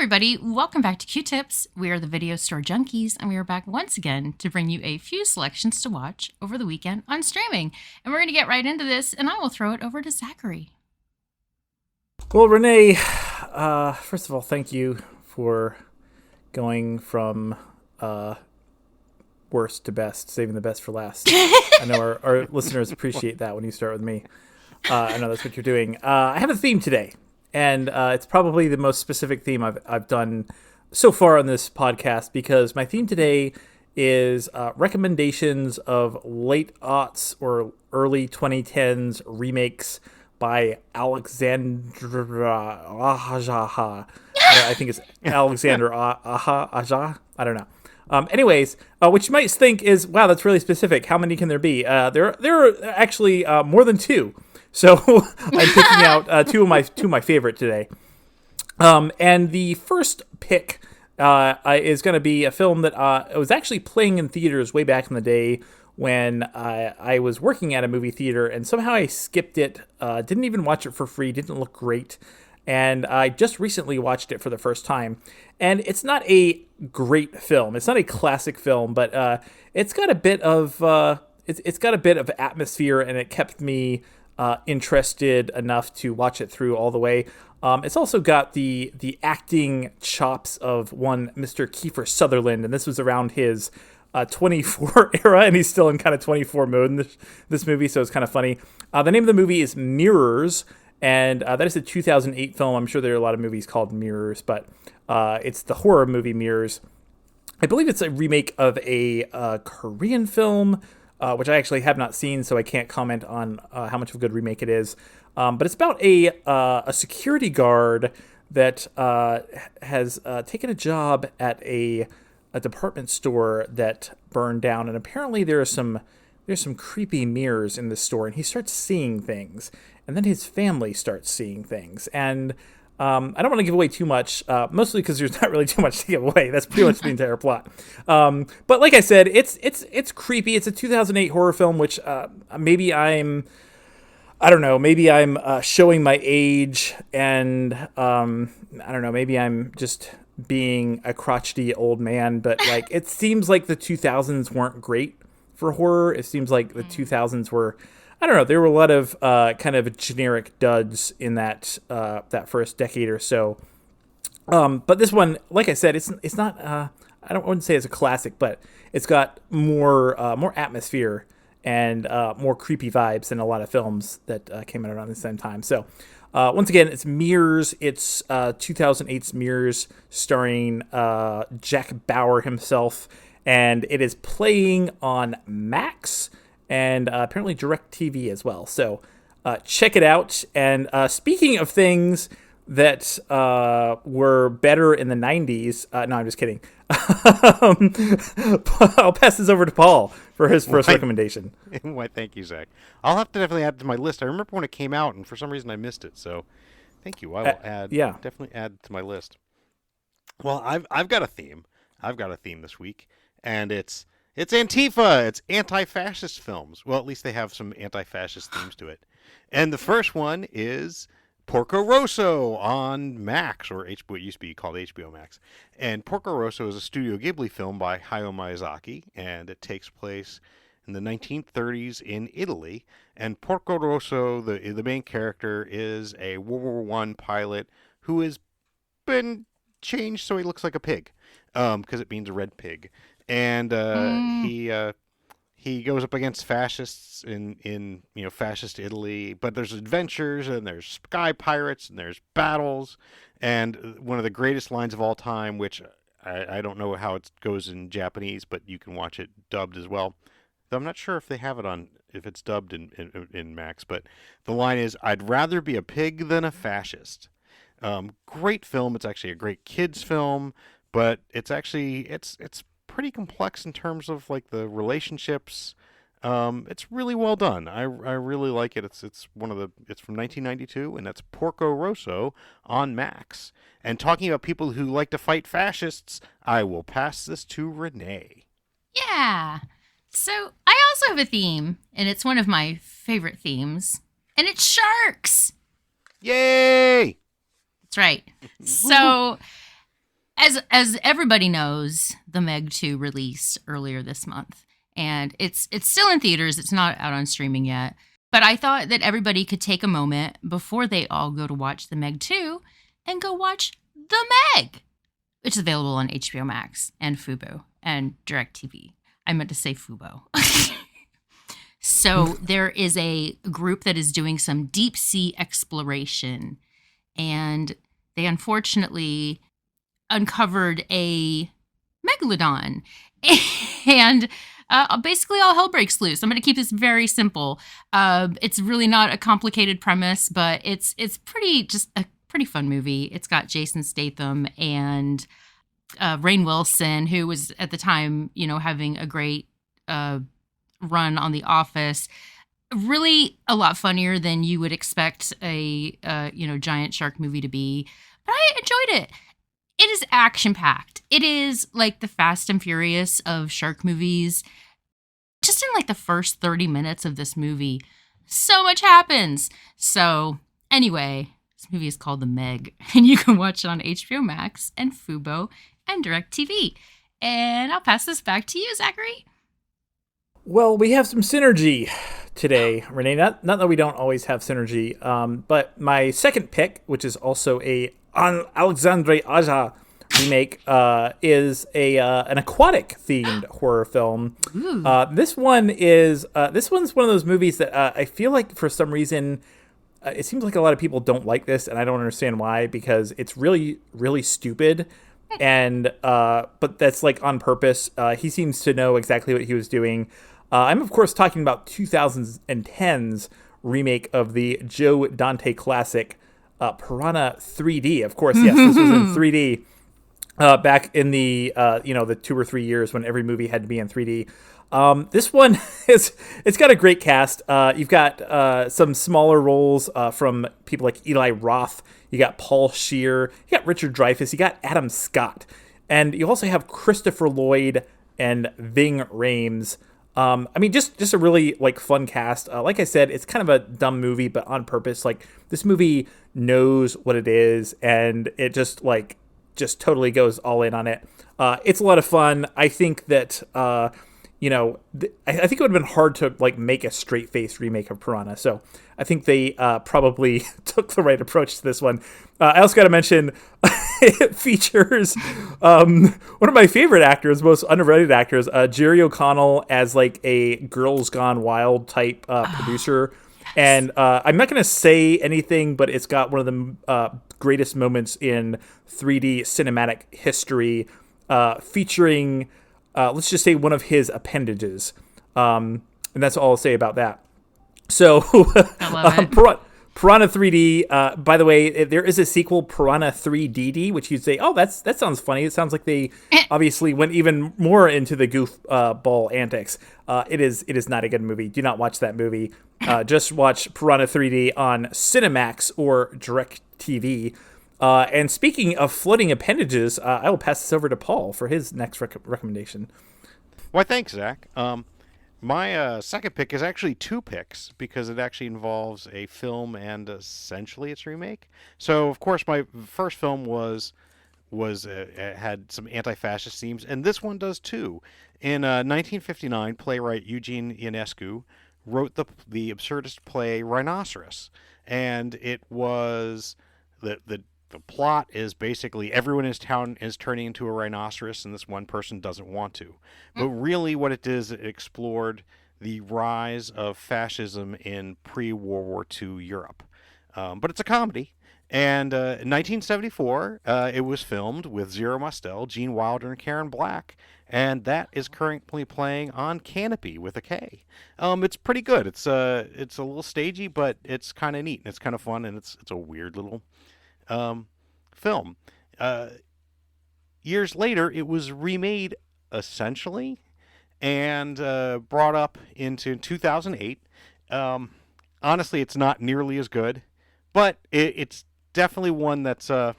everybody, welcome back to Q-Tips. We are the Video Store Junkies, and we are back once again to bring you a few selections to watch over the weekend on streaming. And we're going to get right into this, and I will throw it over to Zachary. Well, Renee, first of all, thank you for going from worst to best, saving the best for last. I know our listeners appreciate that when you start with me. I know that's what you're doing. I have a theme today. And it's probably the most specific theme I've done so far on this podcast, because my theme today is recommendations of late aughts or early 2010s remakes by Alexandra Aja. I think it's Alexander Aja. I don't know. Anyways, which you might think is, wow, that's really specific. How many can there be? There are actually more than two. So I'm picking out two of my favorite today. And the first pick is going to be a film that was actually playing in theaters way back in the day when I was working at a movie theater, and somehow I skipped it, didn't even watch it for free, didn't look great. And I just recently watched it for the first time. And it's not a great film. It's not a classic film, but it's got a bit of it's got a bit of atmosphere, and it kept me interested enough to watch it through all the way. It's also got the acting chops of one Mr. Kiefer Sutherland, and this was around his 24 era, and he's still in kind of 24 mode in this movie, so it's kind of funny. The name of the movie is Mirrors, and that is a 2008 film. I'm sure there are a lot of movies called Mirrors, but it's the horror movie Mirrors. I believe it's a remake of a Korean film, which I actually have not seen, so I can't comment on how much of a good remake it is. But it's about a security guard that has taken a job at a department store that burned down, and apparently there's some creepy mirrors in the store, and he starts seeing things, and then his family starts seeing things, and I don't want to give away too much, mostly because there's not really too much to give away. That's pretty much the entire plot. But like I said, it's creepy. It's a 2008 horror film, which maybe I'm showing my age, and I don't know, maybe I'm just being a crotchety old man. But like, it seems like the 2000s weren't great for horror. It seems like the 2000s were, I don't know, there were a lot of kind of generic duds in that first decade or so. But this one, like I said, it's not. I wouldn't say it's a classic, but it's got more atmosphere and more creepy vibes than a lot of films that came out around the same time. So once again, it's Mirrors. It's 2008's Mirrors, starring Jack Bauer himself, and it is playing on Max. And apparently DirecTV as well. So check it out. And speaking of things that were better in the 90s, no, I'm just kidding. I'll pass this over to Paul for his first recommendation. Why, thank you, Zach. I'll have to definitely add it to my list. I remember when it came out, and for some reason I missed it. So thank you. I will definitely add it to my list. Well, I've got a theme. I've got a theme this week, and it's Antifa. It's anti-fascist films. Well, at least they have some anti-fascist themes to it. And the first one is Porco Rosso on Max, or HBO. It used to be called HBO Max. And Porco Rosso is a Studio Ghibli film by Hayao Miyazaki, and it takes place in the 1930s in Italy. And Porco Rosso, the main character, is a World War I pilot who has been changed so he looks like a pig, because it means a red pig. And he goes up against fascists in fascist Italy, but there's adventures and there's sky pirates and there's battles, and one of the greatest lines of all time, which I don't know how it goes in Japanese, but you can watch it dubbed as well. Though I'm not sure if they have it if it's dubbed in Max, but the line is, "I'd rather be a pig than a fascist." Great film. It's actually a great kids film, but it's pretty complex in terms of like the relationships. It's really well done. I really like it. It's from 1992, and that's Porco Rosso on Max. And talking about people who like to fight fascists, I will pass this to Renee. Yeah. So I also have a theme, and it's one of my favorite themes, and it's sharks. Yay! That's right. So as everybody knows, the Meg 2 released earlier this month, and it's still in theaters. It's not out on streaming yet. But I thought that everybody could take a moment before they all go to watch the Meg 2 and go watch the Meg, which is available on HBO Max and Fubo and DirecTV. I meant to say Fubo. So there is a group that is doing some deep sea exploration, and they unfortunately uncovered a megalodon. And basically all hell breaks loose. I'm going to keep this very simple. It's really not a complicated premise, but it's just a pretty fun movie. It's got Jason Statham and Rainn Wilson, who was at the time, having a great run on The Office. Really a lot funnier than you would expect a giant shark movie to be. But I enjoyed it. It is action-packed. It is like the Fast and Furious of shark movies. Just in like the first 30 minutes of this movie, so much happens. So anyway, this movie is called The Meg, and you can watch it on HBO Max and Fubo and DirecTV. And I'll pass this back to you, Zachary. Well, we have some synergy today, Renee. Not that we don't always have synergy, but my second pick, which is also a Alexandre Aja remake, is an aquatic themed horror film. This one's one of those movies that I feel like for some reason it seems like a lot of people don't like this, and I don't understand why, because it's really, really stupid. And but that's like on purpose. He seems to know exactly what he was doing. I'm of course talking about 2010's remake of the Joe Dante classic Piranha 3D. Of course, yes, this was in 3D back in the the 2 or 3 years when every movie had to be in 3D. This one it's got a great cast. You've got some smaller roles from people like Eli Roth. You got Paul Scheer. You got Richard Dreyfuss. You got Adam Scott, and you also have Christopher Lloyd and Ving Rhames. Just a really like fun cast. Like I said, it's kind of a dumb movie, but on purpose. Like this movie knows what it is, and it just totally goes all in on it. It's a lot of fun. I think that I think it would have been hard to like make a straight-faced remake of Piranha. So I think they probably took the right approach to this one. I also got to mention it features one of my favorite actors, most underrated actors, Jerry O'Connell as like a Girls Gone Wild type producer. Yes. And I'm not going to say anything, but it's got one of the greatest moments in 3D cinematic history, featuring let's just say one of his appendages. And that's all I'll say about that. So I love it. Piranha 3D, by the way, there is a sequel, Piranha 3DD, which you'd say, oh, that sounds funny. It sounds like they obviously went even more into the goofball antics. It is not a good movie. Do not watch that movie. Just watch Piranha 3D on Cinemax or DirecTV. And speaking of floating appendages, I will pass this over to Paul for his next recommendation. Well, thanks, Zach. My second pick is actually two picks because it actually involves a film and essentially its remake. So, of course, my first film was had some anti-fascist themes, and this one does too. In 1959, playwright Eugene Ionescu wrote the absurdist play Rhinoceros, and it was the plot is basically everyone in his town is turning into a rhinoceros, and this one person doesn't want to. But really what it did is it explored the rise of fascism in pre-World War II Europe. But it's a comedy. And in 1974, it was filmed with Zero Mostel, Gene Wilder, and Karen Black. And that is currently playing on Canopy with a K. It's pretty good. It's a little stagey, but it's kind of neat, and it's kind of fun, and it's a weird little film. Years later, it was remade essentially and brought up into 2008. Honestly, it's not nearly as good, but it's definitely one that's it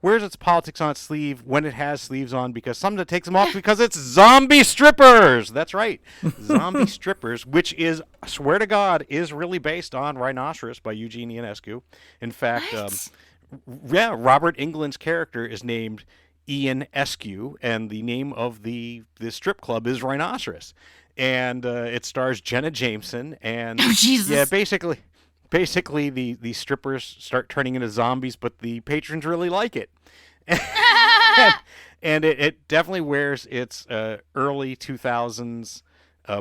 wears its politics on its sleeve when it has sleeves on, because sometimes it takes them off because it's zombie strippers. That's right. Zombie strippers, which is, I swear to God, is really based on Rhinoceros by Eugene Ionescu. In fact, Yeah, Robert Englund's character is named Ian Eskew, and the name of the strip club is Rhinoceros, and it stars Jenna Jameson, and Oh, yeah, Jesus. basically the strippers start turning into zombies, but the patrons really like it. And it definitely wears its early 2000s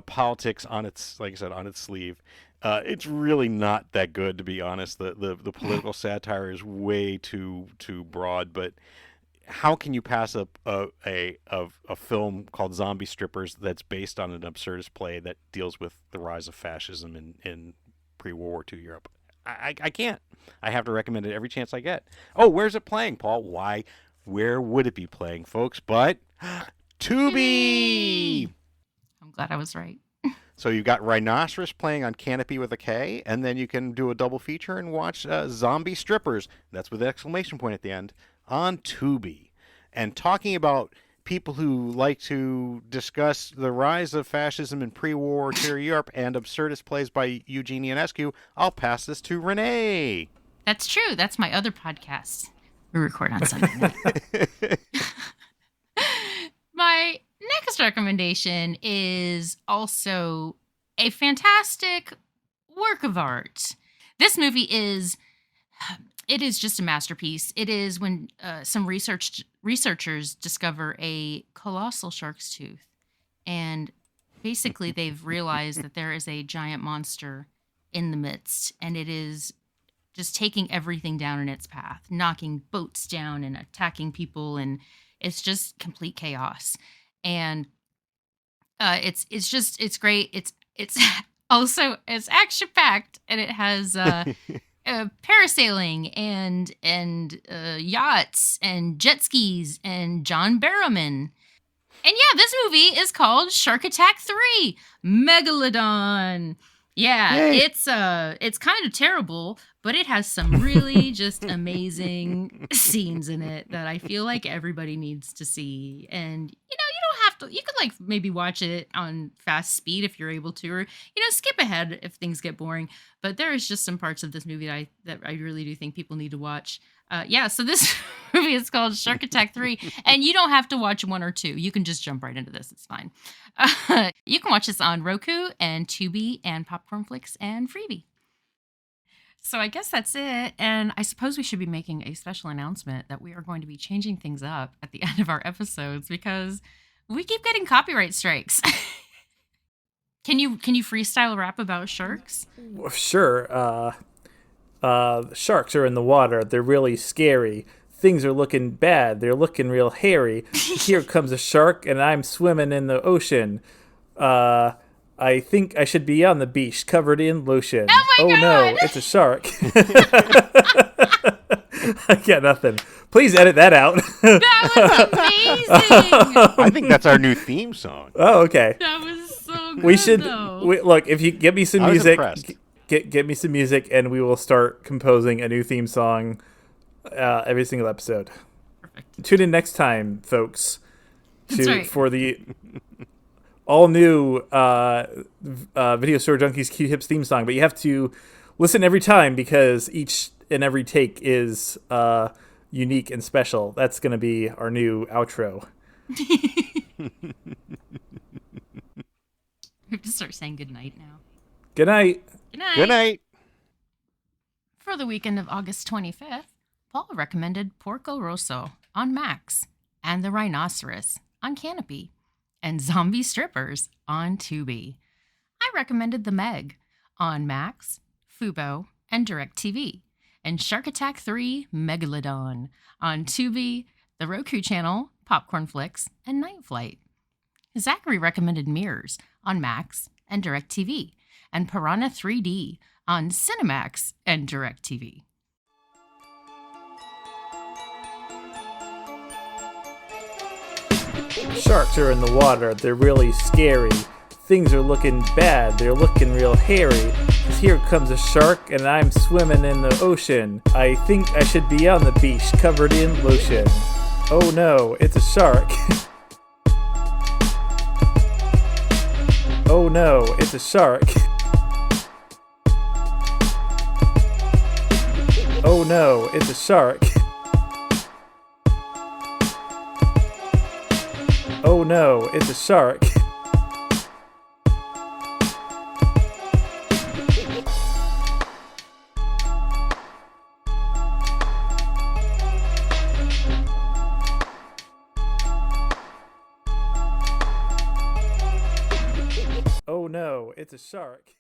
politics on its, like I said, on its sleeve. It's really not that good, to be honest. The political satire is way too broad. But how can you pass up a film called Zombie Strippers that's based on an absurdist play that deals with the rise of fascism in pre-World War II Europe? I can't. I have to recommend it every chance I get. Oh, where's it playing, Paul? Why? Where would it be playing, folks? But Tubi! I'm glad I was right. So you've got Rhinoceros playing on Canopy with a K, and then you can do a double feature and watch Zombie Strippers, that's with an exclamation point at the end, on Tubi. And talking about people who like to discuss the rise of fascism in pre-World War II Europe and absurdist plays by Eugene Ionescu, I'll pass this to Renee. That's true. That's my other podcast. We record on Sunday night. My next recommendation is also a fantastic work of art. This movie is just a masterpiece. It is when some researchers discover a colossal shark's tooth, and basically they've realized that there is a giant monster in the midst, and it is just taking everything down in its path, knocking boats down and attacking people, and it's just complete chaos. And it's great. It's also it's action packed, and it has parasailing and yachts and jet skis and John Barrowman. And yeah, this movie is called Shark Attack 3 Megalodon. Yeah, Yay. it's kind of terrible, but it has some really just amazing scenes in it that I feel like everybody needs to see. And you don't have to, you could like maybe watch it on fast speed if you're able to, or skip ahead if things get boring. But there is just some parts of this movie that I really do think people need to watch. So this movie is called Shark Attack 3, and you don't have to watch 1 or 2. You can just jump right into this. It's fine. You can watch this on Roku and Tubi and Popcorn Flicks and Freebie. So I guess that's it. And I suppose we should be making a special announcement that we are going to be changing things up at the end of our episodes because we keep getting copyright strikes. Can you freestyle rap about sharks? Sure. Sharks are in the water. They're really scary. Things are looking bad. They're looking real hairy. Here comes a shark, and I'm swimming in the ocean. I think I should be on the beach, covered in lotion. Oh my God! No, it's a shark. I got nothing. Please edit that out. That was amazing. I think that's our new theme song. Oh, okay. That was so good. We should though. look. If you get me some I was music, impressed. get me some music, and we will start composing a new theme song every single episode. Perfect. Tune in next time, folks, That's right. for the all new Video Store Junkies Q-Hips theme song. But you have to listen every time because each and every take is unique and special. That's going to be our new outro. We have to start saying goodnight now. Good night. Good night. Good night. For the weekend of August 25th, Paul recommended Porco Rosso on Max and The Rhinoceros on Canopy and Zombie Strippers on Tubi. I recommended The Meg on Max, Fubo, and DirecTV, and Shark Attack 3 Megalodon on Tubi, the Roku channel, Popcorn Flicks, and Night Flight. Zachary recommended Mirrors on Max and DirecTV, and Piranha 3D on Cinemax and DirecTV. Sharks are in the water. They're really scary. Things are looking bad. They're looking real hairy. Here comes a shark, and I'm swimming in the ocean. I think I should be on the beach, covered in lotion. Oh no, it's a shark. Oh no, it's a shark. Oh no, it's a shark. Oh no, it's a shark. Oh no, it's a shark.